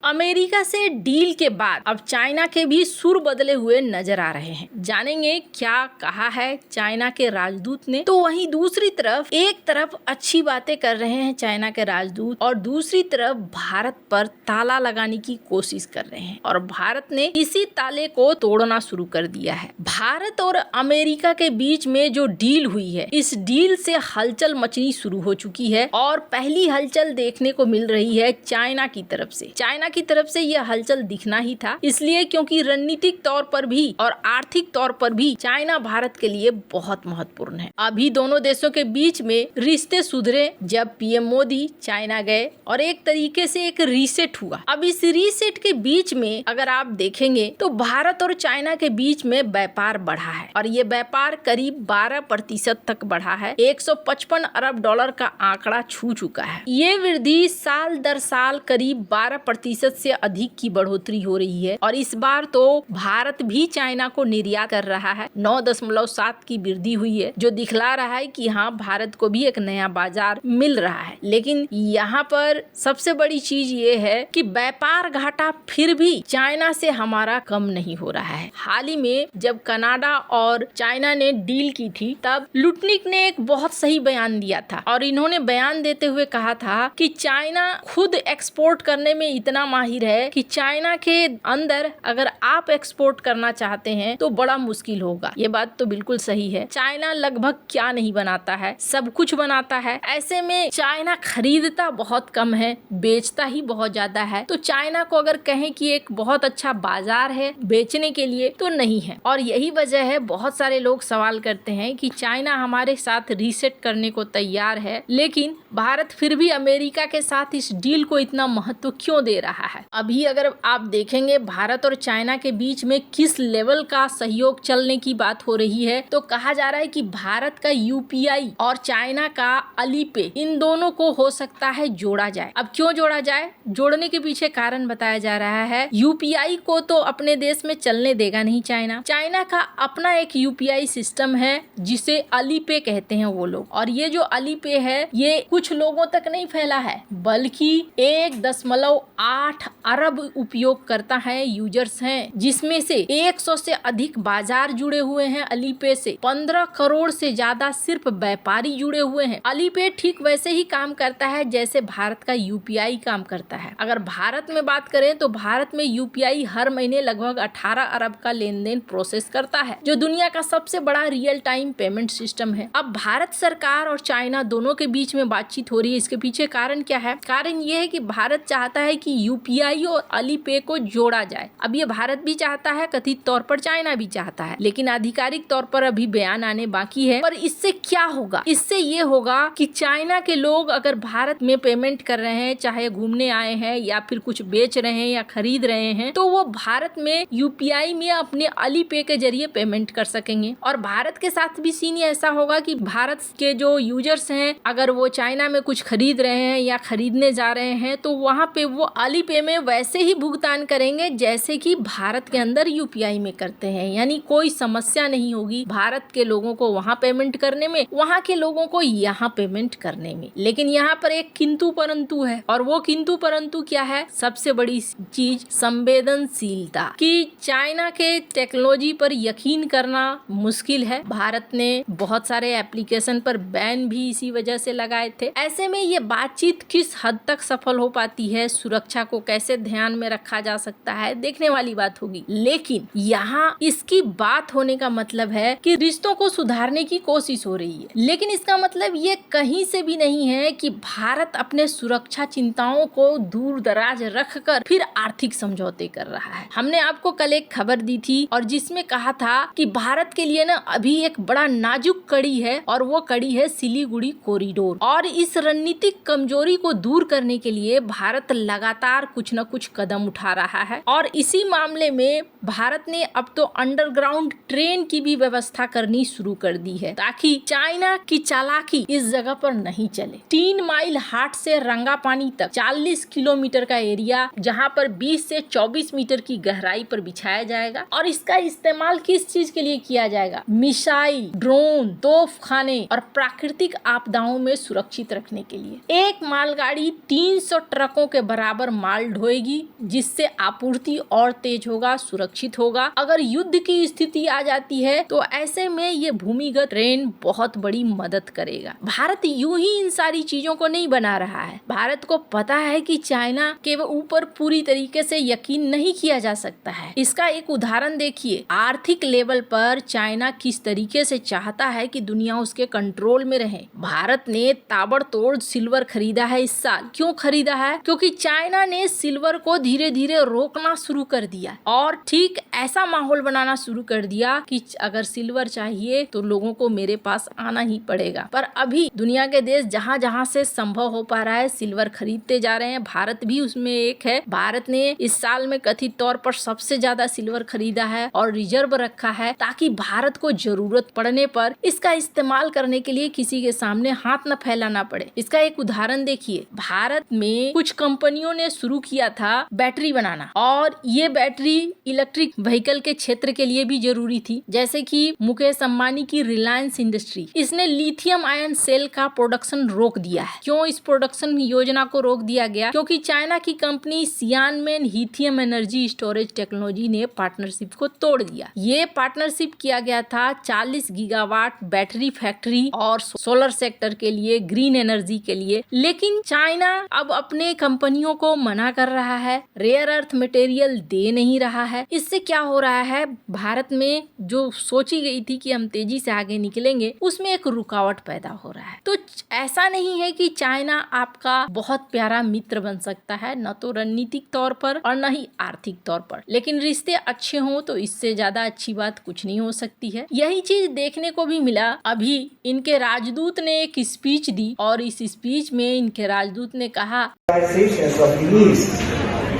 America से deal के बाद अब चाइना के भी सुर बदले हुए नजर आ रहे हैं। जानेंगे क्या कहा है चाइना के राजदूत ने। तो वहीं दूसरी तरफ एक तरफ अच्छी बातें कर रहे हैं चाइना के राजदूत और दूसरी तरफ भारत पर ताला लगाने की कोशिश कर रहे हैं और भारत ने इसी ताले को तोड़ना शुरू कर दिया है। भारत और अमेरिका के बीच में जो डील हुई है, इस डील से हलचल मचनी शुरू हो चुकी है और पहली हलचल देखने को मिल रही है चाइना की तरफ से। चाइना की तरफ से यह हलचल दिखना ही था, इसलिए क्योंकि रणनीतिक तौर पर भी और आर्थिक तौर पर भी चाइना भारत के लिए बहुत महत्वपूर्ण है। अभी दोनों देशों के बीच में रिश्ते सुधरे जब पीएम मोदी चाइना गए और एक तरीके से एक रीसेट हुआ। अब इस रीसेट के बीच में अगर आप देखेंगे तो भारत और चाइना के बीच में व्यापार बढ़ा है और ये व्यापार करीब 12% तक बढ़ा है। 155 अरब डॉलर का आंकड़ा छू चुका है। ये वृद्धि साल दर साल करीब 12% से अधिक की बढ़ोतरी हो रही है और इस बार तो भारत भी चाइना को निर्यात कर रहा है। 9.7 की वृद्धि हुई है, जो दिखला रहा है कि हाँ, भारत को भी एक नया बाजार मिल रहा है। लेकिन यहाँ पर सबसे बड़ी चीज ये है कि व्यापार घाटा फिर भी चाइना से हमारा कम नहीं हो रहा है। हाल ही में जब कनाडा और चाइना ने डील की थी, तब लुटनिक ने एक बहुत सही बयान दिया था और इन्होंने बयान देते हुए कहा था कि चाइना खुद एक्सपोर्ट करने में इतना माहिर है कि चाइना के अंदर अगर आप एक्सपोर्ट करना चाहते हैं तो बड़ा मुश्किल होगा। ये बात तो बिल्कुल सही है। चाइना लगभग क्या नहीं बनाता है, सब कुछ बनाता है। ऐसे में चाइना खरीदता बहुत कम है, बेचता ही बहुत ज्यादा है। तो चाइना को अगर कहें कि एक बहुत अच्छा बाजार है बेचने के लिए, तो नहीं है। और यही वजह है, बहुत सारे लोग सवाल करते हैं कि चाइना हमारे साथ रीसेट करने को तैयार है, लेकिन भारत फिर भी अमेरिका के साथ इस डील को इतना महत्व क्यों दे रहा है। अभी अगर आप देखेंगे भारत और चाइना के बीच में किस लेवल का सहयोग चलने की बात हो रही है, तो कहा जा रहा है कि भारत का यूपीआई और चाइना का अलीपे, इन दोनों को हो सकता है जोड़ा जाए। अब क्यों जोड़ा जाए, जोड़ने के पीछे कारण बताया जा रहा है। यूपीआई को तो अपने देश में चलने देगा नहीं चाइना। चाइना का अपना एक यूपीआई सिस्टम है जिसे अलीपे कहते हैं वो लोग, और ये जो अलीपे है ये कुछ लोगों तक नहीं फैला है, बल्कि 1.8 अरब उपयोगकर्ता है, यूजर्स हैं, जिसमें से 100 से अधिक बाजार जुड़े हुए हैं अलीपे से। 15 करोड़ से ज्यादा सिर्फ व्यापारी जुड़े हुए हैं। अलीपे ठीक वैसे ही काम करता है जैसे भारत का यूपीआई काम करता है। अगर भारत में बात करें तो भारत में यूपीआई हर महीने लगभग 18 अरब का लेन देन प्रोसेस करता है, जो दुनिया का सबसे बड़ा रियल टाइम पेमेंट सिस्टम है। अब भारत सरकार और चाइना दोनों के बीच में बातचीत हो रही है। इसके पीछे कारण क्या है? कारण ये है कि भारत चाहता है कि यूपीआई और अलीपे को जोड़ा जाए। अब ये भारत भी चाहता है, कथित तौर पर चाइना भी चाहता है, लेकिन आधिकारिक तौर पर अभी बयान आने बाकी है। पर इससे क्या होगा? इससे ये होगा कि चाइना के लोग अगर भारत में पेमेंट कर रहे हैं, चाहे घूमने आए हैं या फिर कुछ बेच रहे हैं या खरीद रहे हैं, तो वो भारत में यूपीआई में अपने अलीपे के जरिए पेमेंट कर सकेंगे। और भारत के साथ भी सीन ऐसा होगा कि भारत के जो यूजर्स हैं, अगर वो चाइना में कुछ खरीद रहे हैं या खरीदने जा रहे हैं, तो वहाँ पे वो अलीपे में वैसे ही भुगतान करेंगे जैसे कि भारत के अंदर यूपीआई में करते हैं। यानी कोई समस्या नहीं होगी भारत के लोगों को वहाँ पेमेंट करने में, वहाँ के लोगों को यहाँ पेमेंट करने में। लेकिन यहाँ पर एक किंतु परंतु है, और वो किंतु परंतु क्या है? सबसे बड़ी चीज संवेदनशीलता, कि चाइना के टेक्नोलॉजी पर यकीन करना मुश्किल है। भारत ने बहुत सारे एप्लीकेशन पर बैन भी इसी वजह से लगाए थे। ऐसे में ये बातचीत किस हद तक सफल हो पाती है, सुरक्षा को कैसे ध्यान में रखा जा सकता है, देखने वाली बात होगी। लेकिन यहाँ इसकी बात होने का मतलब है कि रिश्तों को सुधारने की कोशिश हो रही है, लेकिन इसका मतलब ये कहीं से भी नहीं है कि भारत अपने सुरक्षा चिंताओं को दूर दराज रखकर फिर आर्थिक समझौते कर रहा है। हमने आपको कल एक खबर दी थी और जिसमें कहा था कि भारत के लिए ना अभी एक बड़ा नाजुक कड़ी है, और वो कड़ी है सिलीगुड़ी कॉरिडोर। और इस रणनीतिक कमजोरी को दूर करने के लिए भारत लगातार कुछ न कुछ कदम उठा रहा है, और इसी मामले में भारत ने अब तो अंडरग्राउंड ट्रेन की भी व्यवस्था करनी शुरू कर दी है, ताकि चाइना की चालाकी इस जगह पर नहीं चले। 3 माइल हाट से रंगापानी तक 40 किलोमीटर का एरिया, जहां पर 20 से 24 मीटर की गहराई पर बिछाया जाएगा। और इसका इस्तेमाल किस चीज के लिए किया जाएगा? मिसाइल, ड्रोन, तोपखाने और प्राकृतिक आपदाओं में सुरक्षित रखने के लिए। एक मालगाड़ी 300 ट्रकों के बराबर माल जाल ढोएगी, जिससे आपूर्ति और तेज होगा, सुरक्षित होगा। अगर युद्ध की स्थिति आ जाती है तो ऐसे में ये भूमिगत ट्रेन बहुत बड़ी मदद करेगा। भारत यूं ही इन सारी चीजों को नहीं बना रहा है। भारत को पता है कि चाइना के ऊपर पूरी तरीके से यकीन नहीं किया जा सकता है। इसका एक उदाहरण देखिए, आर्थिक लेवल पर चाइना किस तरीके से चाहता है कि दुनिया उसके कंट्रोल में रहे। भारत ने ताबड़तोड़ सिल्वर खरीदा है इस साल। क्यों खरीदा है? क्योंकि चाइना ने सिल्वर को धीरे धीरे रोकना शुरू कर दिया और ठीक ऐसा माहौल बनाना शुरू कर दिया कि अगर सिल्वर चाहिए तो लोगों को मेरे पास आना ही पड़ेगा। पर अभी दुनिया के देश जहां जहां से संभव हो पा रहा है सिल्वर खरीदते जा रहे हैं। भारत भी उसमें एक है। भारत ने इस साल में कथित तौर पर सबसे ज्यादा सिल्वर खरीदा है और रिजर्व रखा है, ताकि भारत को जरूरत पड़ने पर इसका इस्तेमाल करने के लिए किसी के सामने हाथ न फैलाना पड़े। इसका एक उदाहरण देखिए, भारत में कुछ कंपनियों ने शुरू किया था बैटरी बनाना, और ये बैटरी इलेक्ट्रिक व्हीकल के क्षेत्र के लिए भी जरूरी थी। जैसे कि मुकेश अंबानी की रिलायंस इंडस्ट्री, इसने लिथियम आयन सेल का प्रोडक्शन रोक दिया है। क्यों इस प्रोडक्शन योजना को रोक दिया गया? क्योंकि चाइना की company Xiamen lithium energy storage technology ने पार्टनरशिप को तोड़ दिया। ये पार्टनरशिप किया गया था 40 गीगावाट बैटरी फैक्ट्री और सोलर सेक्टर के लिए, ग्रीन एनर्जी के लिए। लेकिन चाइना अब अपने कंपनियों को मना कर रहा है, रेयर अर्थ मटेरियल दे नहीं रहा है। इससे क्या हो रहा है, भारत में जो सोची गई थी कि हम तेजी से आगे निकलेंगे, उसमें एक रुकावट पैदा हो रहा है। तो ऐसा नहीं है कि चाइना आपका बहुत प्यारा मित्र बन सकता है, न तो रणनीतिक तौर पर और न ही आर्थिक तौर पर। लेकिन रिश्ते अच्छे हों तो इससे ज्यादा अच्छी बात कुछ नहीं हो सकती है। यही चीज देखने को भी मिला। अभी इनके राजदूत ने एक स्पीच दी और इस स्पीच में इनके राजदूत ने कहा,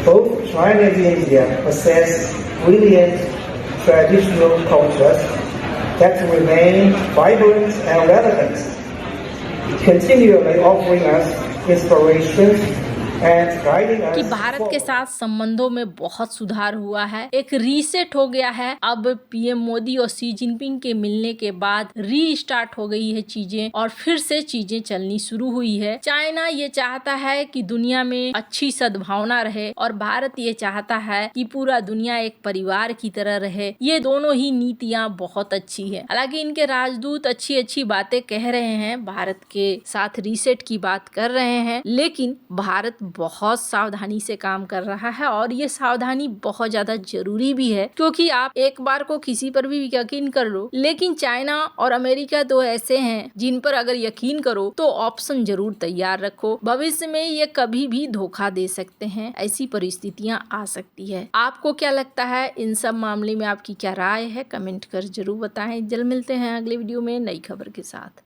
both China and India possess brilliant traditional cultures that remain vibrant and relevant, continually offering us inspiration and guiding us कि भारत के साथ संबंधों में बहुत सुधार हुआ है, एक रीसेट हो गया है। अब पीएम मोदी और शी जिनपिंग के मिलने के बाद रीस्टार्ट हो गई है चीजें और फिर से चीजें चलनी शुरू हुई है। चाइना ये चाहता है कि दुनिया में अच्छी सद्भावना रहे और भारत ये चाहता है कि पूरा दुनिया एक परिवार की तरह रहे। ये दोनों ही नीतियां बहुत अच्छी है। हालांकि इनके राजदूत अच्छी अच्छी बातें कह रहे हैं, भारत के साथ रीसेट की बात कर रहे हैं, लेकिन भारत बहुत सावधानी से काम कर रहा है और ये सावधानी बहुत ज्यादा जरूरी भी है। क्योंकि आप एक बार को किसी पर भी यकीन कर लो, लेकिन चाइना और अमेरिका तो ऐसे हैं जिन पर अगर यकीन करो तो ऑप्शन जरूर तैयार रखो। भविष्य में ये कभी भी धोखा दे सकते हैं, ऐसी परिस्थितियां आ सकती है। आपको क्या लगता है इन सब मामले में? आपकी क्या राय है? कमेंट कर जरूर बताएं। जल्द मिलते हैं अगले वीडियो में नई खबर के साथ।